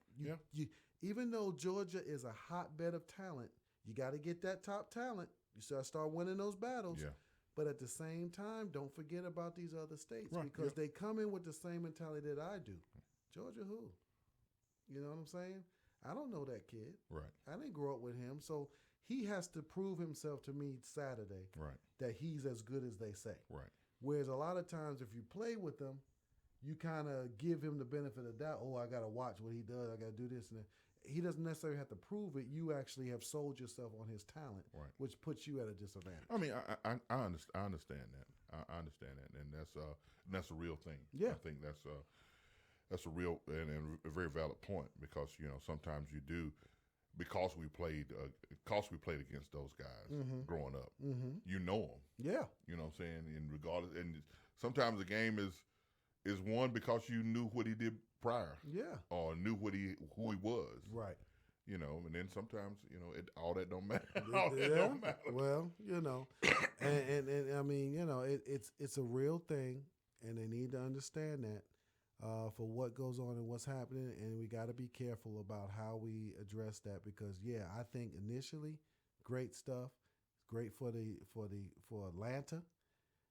You, even though Georgia is a hotbed of talent, you got to get that top talent. You start winning those battles. Yeah. But at the same time, don't forget about these other states, Right, because they come in with the same mentality that I do. Georgia who? You know what I'm saying? I don't know that kid. Right. I didn't grow up with him. So he has to prove himself to me Saturday Right. that he's as good as they say. Right. Whereas a lot of times if you play with them, you kind of give him the benefit of doubt. Oh, I got to watch what he does. I got to do this. And he doesn't necessarily have to prove it. You actually have sold yourself on his talent, Right. which puts you at a disadvantage. I mean, I understand that. I understand that, and that's a real thing. Yeah. I think that's a real and a very valid point, because sometimes you do, because we played against those guys growing up. Mm-hmm. You know them. Yeah. You know what I'm saying? And regardless, and sometimes the game is won because you knew what he did prior, Yeah. or knew who he was. Right. And then sometimes all that don't matter. All that Yeah. don't matter. Well, and I mean, it's a real thing, and they need to understand that for what goes on and what's happening, and we got to be careful about how we address that, because I think initially, great stuff, great for Atlanta.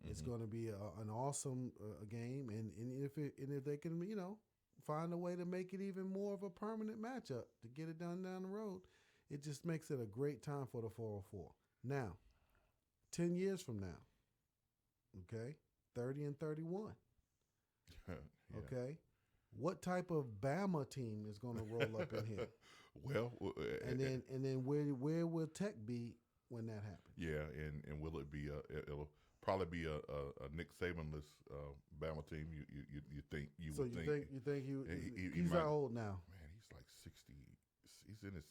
It's going to be an awesome game, and if they can find a way to make it even more of a permanent matchup to get it done down the road, it just makes it a great time for the 404. Now, 10 years from now, okay, 30 and 31. Yeah. Okay, what type of Bama team is going to roll up in here? Well, and then where will Tech be when that happens? Yeah, and will it be it'll probably be a Nick Sabanless Bama team. You think you So would you think think he he's might, how old now? Man, he's like 60. He's in his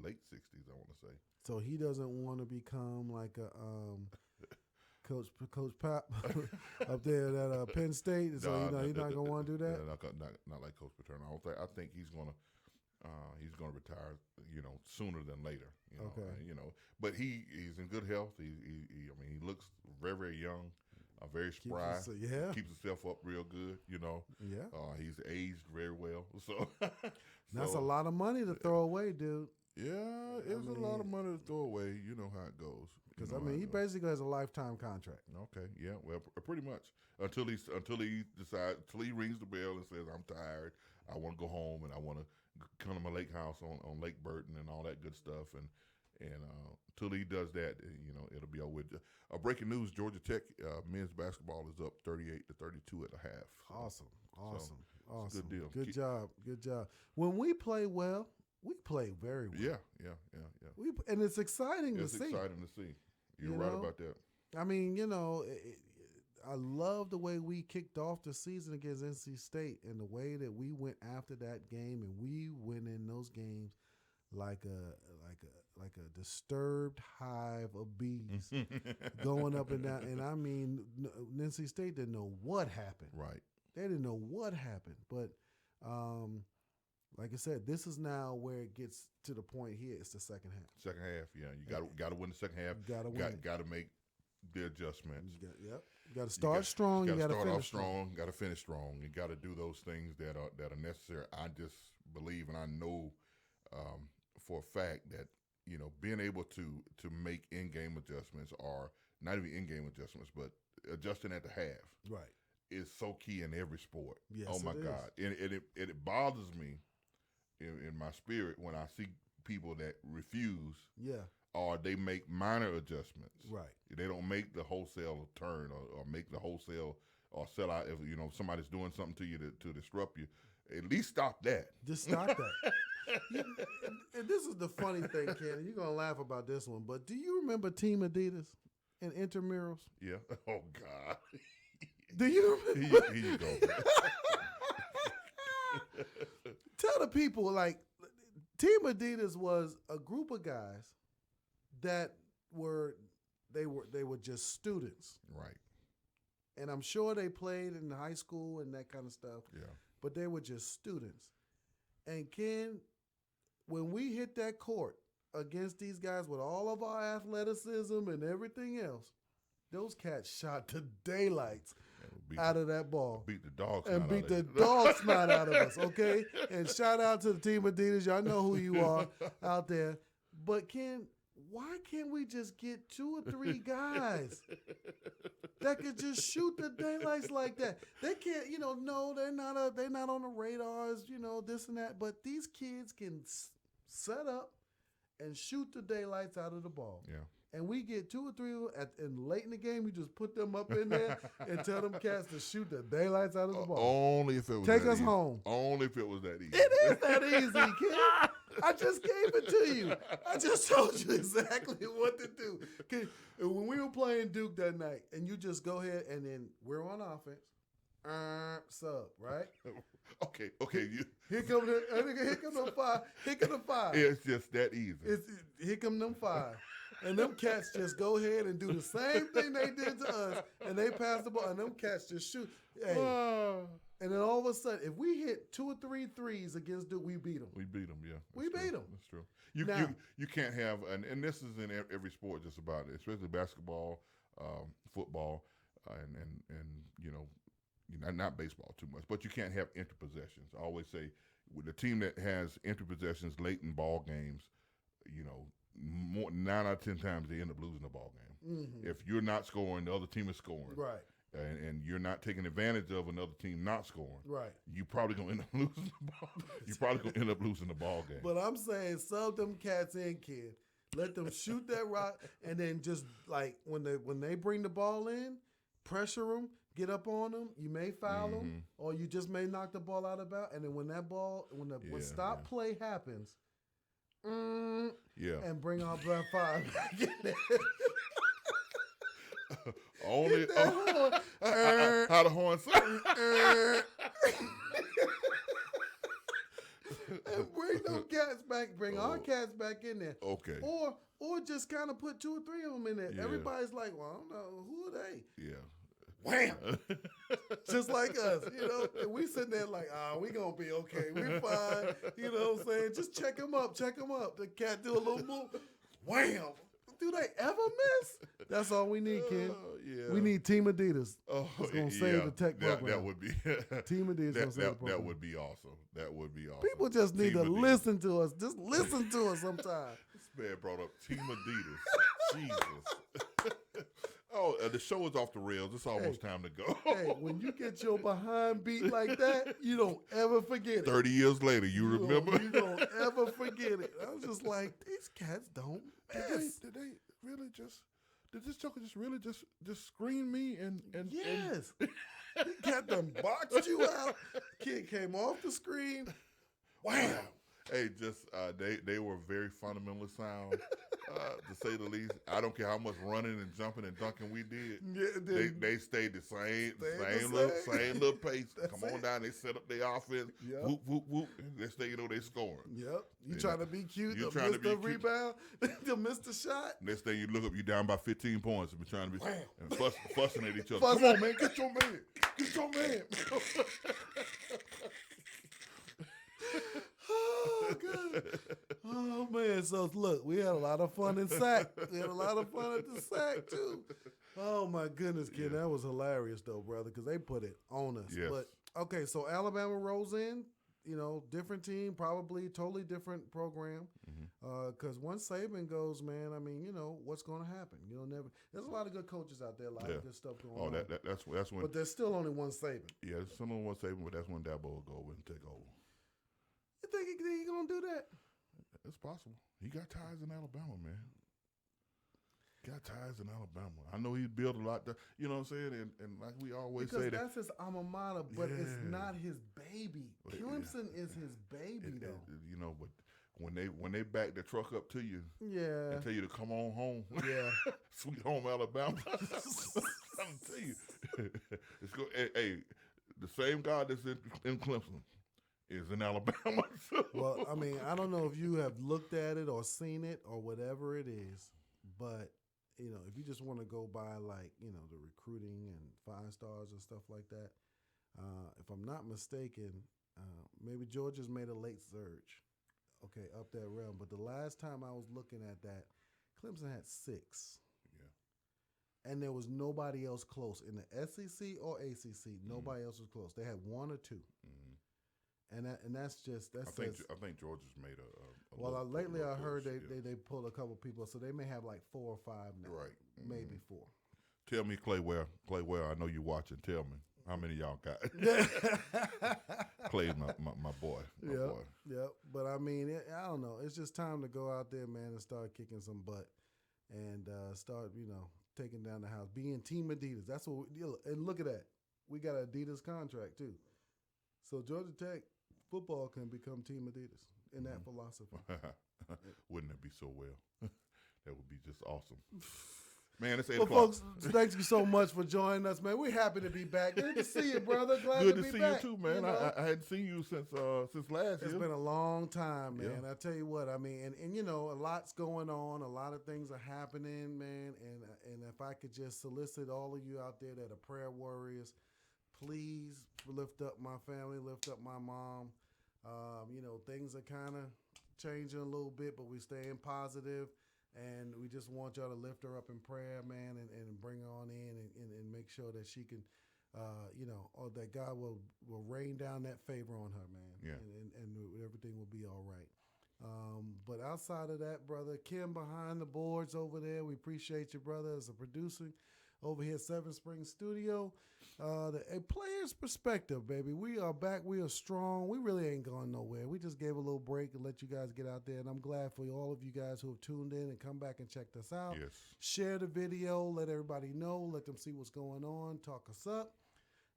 late 60s, I want to say. So he doesn't want to become like a Coach Pop up there at Penn State. So he's not gonna want to do that. Not like Coach Paterno. I think he's gonna retire, sooner than later. Okay. But he's in good health. He looks very, very young, very spry. Keeps himself up real good. Yeah. He's aged very well. So that's a lot of money to throw away, dude. Yeah, it's a lot of money to throw away. You know how it goes. Because he basically has a lifetime contract. Okay, yeah, well, pretty much until he rings the bell and says, "I'm tired. I want to go home and I want to come to my lake house on Lake Burton and all that good stuff." And until he does that, it'll be over with. Breaking news: Georgia Tech men's basketball is up 38-32 at the half. So, awesome. Good deal. Good job. When we play well, we play very well. Yeah. And it's exciting to see. It's exciting to see. You're right about that. I mean, I love the way we kicked off the season against NC State and the way that we went after that game, and we went in those games like a disturbed hive of bees going up and down. And I mean, NC State didn't know what happened. Right. They didn't know what happened. But like I said, this is now where it gets to the point here. It's the second half. Second half, yeah. You got to win the second half. Got to win. Got to make the adjustments. You got to start strong. You got to start finish off strong. Got to finish strong. You got to do those things that are necessary. I just believe and I know for a fact that being able to make in-game adjustments, or not even in-game adjustments, but adjusting at the half, right, is so key in every sport. Yes, oh my God, and it bothers me in my spirit when I see people that refuse. Yeah. Or they make minor adjustments. Right. They don't make the wholesale turn or make the wholesale or sell out. If somebody's doing something to you to disrupt you, at least stop that. Just stop that. And this is the funny thing, Kenny. You're gonna laugh about this one, but do you remember Team Adidas and Intramurals? Yeah. Oh God. Do you remember? Here you go. Man. Tell the people, like, Team Adidas was a group of guys that were just students. Right. And I'm sure they played in high school and that kind of stuff. Yeah. But they were just students. And Ken, when we hit that court against these guys with all of our athleticism and everything else, those cats shot the daylights out of that ball. Beat the dog and snot beat the out of it. dog snot out of us, okay? And shout out to the Team Adidas. Y'all know who you are out there. But Ken, why can't we just get 2 or 3 guys that could just shoot the daylights like that? They can't, no, they're not on the radars, this and that. But these kids can set up and shoot the daylights out of the ball. Yeah. and we get 2 or 3 and late in the game, you just put them up in there and tell them cats to shoot the daylights out of the ball. Only if it was Take that us easy. home. Only if it was that easy. It is that easy, kid. I just gave it to you. I just told you exactly what to do. Okay, when we were playing Duke that night, and you just go ahead and then we're on offense. Sub, right? Okay. Here come the 5. Here come the 5. It's just that easy. Here come them 5. And them cats just go ahead and do the same thing they did to us, and they pass the ball, and them cats just shoot. Hey, and then all of a sudden, if we hit 2 or 3 threes against Duke, we beat them. We beat them, yeah. We beat them. That's true. Now- You can't have, and this is in every sport just about, especially basketball, football, and not baseball too much, but you can't have interpossessions. I always say, with the team that has interpossessions late in ball games, 9 out of 10 times they end up losing the ball game. Mm-hmm. If you're not scoring, the other team is scoring. Right, And you're not taking advantage of another team not scoring. right. You probably gonna end up losing the ball. You probably gonna end up losing the ball game. But I'm saying sub them cats in, kid. Let them shoot that rock, and then just like when they bring the ball in, pressure them, get up on them. You may foul them, or you just may knock the ball out of bounds. And then when when stop play happens, Yeah. and bring our black 5 back in there. Only Get that horn. how the horn sound. And bring them cats back. Bring our cats back in there. Okay. Or just kind of put 2 or 3 of them in there. Yeah. Everybody's like, well, I don't know, who are they? Yeah. Wham! Just like us, And we sitting there like, we gonna be okay. We fine. You know what I'm saying? Just check them up. The cat do a little move. Wham! Do they ever miss? That's all we need, kid. Yeah. We need Team Adidas. Oh, It's gonna save the tech program. That would be Team Adidas gonna save the program. that would be awesome. That would be awesome. People just need Team to Adidas. listen to us. Just listen to us sometime. This man brought up Team Adidas. Jesus. The show is off the rails. It's almost time to go. Hey, when you get your behind beat like that, you don't ever forget it. 30 years later, you remember? You don't ever forget it. I was just like, these cats don't miss. Did they really did this joker just screen me and Yes. He got them boxed you out. Kid came off the screen. Wham! Hey, they were very fundamentally sound, to say the least. I don't care how much running and jumping and dunking we did. Yeah, They stayed the same same. little pace. That's Come on it. down. They set up their offense. Yep. Whoop whoop whoop. Next thing you know, they scoring. Yep. You Yeah. trying to be cute, You to trying miss to be the cute. rebound, to miss the shot. Next thing you look up, you down by 15 points. And trying to be Wham. and fussing at each other. Fussing. Come on, man, get your man. Get your man. Oh, God. Oh, man. So, look, we had a lot of fun in SAC. We had a lot of fun at the SAC, too. Oh, my goodness, kid. That was hilarious, though, brother, because they put it on us. Yes. But, okay, so Alabama rolls in, different team, probably totally different program. Because once Saban goes, man, I mean, what's going to happen? There's a lot of good coaches out there, a lot of good stuff going on. That's when. But there's still only one Saban. Yeah, someone wants to say, but that's when Dabo will go over and take over. You think he going to do that? It's possible. He got ties in Alabama, man. Got ties in Alabama. I know he built a lot. You know what I'm saying? And like we always Because say that. that's his alma mater, but it's Yeah. not his baby. But, Clemson is his baby, though. But when they back the truck up to you Yeah. and tell you to come on home, Yeah. sweet home Alabama. I'm tell you, it's go. Hey, the same God that's in Clemson is in Alabama. Well, I mean, I don't know if you have looked at it or seen it or whatever it is, but if you just want to go by the recruiting and 5 stars and stuff like that, if I'm not mistaken, maybe Georgia's made a late surge. Okay, up that realm. But the last time I was looking at that, Clemson had 6. Yeah. And there was nobody else close in the SEC or ACC. Nobody else was close. They had 1 or 2. And that's just I think Georgia's made a well, little, lately I push, heard yeah. they pulled a couple people, so they may have like 4 or 5 now, Right. Maybe 4. Tell me, Clay Ware, I know you watching. Tell me how many y'all got. Clay's my boy. My boy. Yeah. But I mean, I don't know. It's just time to go out there, man, and start kicking some butt. and start, taking down the house. Being Team Adidas. That's what. And look at that. We got an Adidas contract too. So Georgia Tech football can become Team Adidas in that philosophy. Wouldn't that be so well? That would be just awesome. Man, it's 8 Well, o'clock. folks, thank you so much for joining us, man. We're happy to be back. Good to see you, brother. Glad Good to to be see back. you too, man. I hadn't seen you since last It's year. been a long time, man. Yeah. I tell you what, I mean, and a lot's going on. A lot of things are happening, man. And if I could just solicit all of you out there that are prayer warriors, please lift up my family, lift up my mom. Things are kind of changing a little bit, but we're staying positive. And we just want y'all to lift her up in prayer, man, and bring her on in and make sure that she can, or that God will rain down that favor on her, man. Yeah. And everything will be all right. But outside of that, brother, Kim behind the boards over there, we appreciate you, brother, as a producer over here at Seven Springs Studio. A player's perspective, baby. We are back. We are strong. We really ain't going nowhere. We just gave a little break and let you guys get out there. And I'm glad for all of you guys who have tuned in and come back and checked us out. Yes. Share the video. Let everybody know. Let them see what's going on. Talk us up.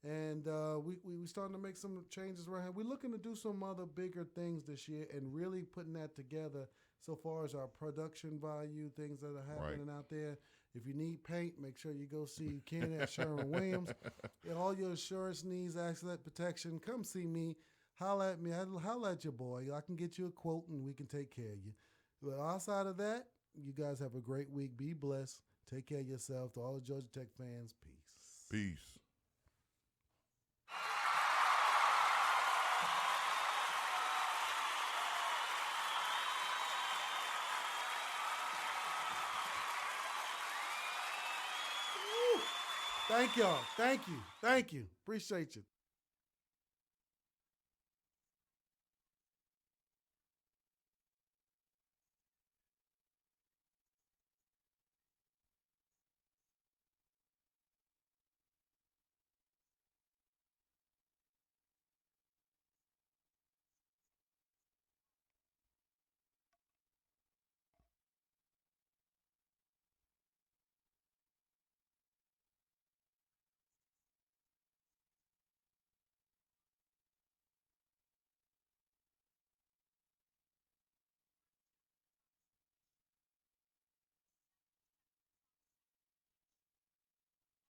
And we starting to make some changes right here. We're looking to do some other bigger things this year and really putting that together so far as our production value, things that are happening out there. If you need paint, make sure you go see Ken at Sherwin-Williams. All your insurance needs, accident protection, come see me. Holla at me. Holla at your boy. I can get you a quote and we can take care of you. But outside of that, you guys have a great week. Be blessed. Take care of yourself. To all the Georgia Tech fans, peace. Peace. Thank y'all. Thank you. Appreciate you.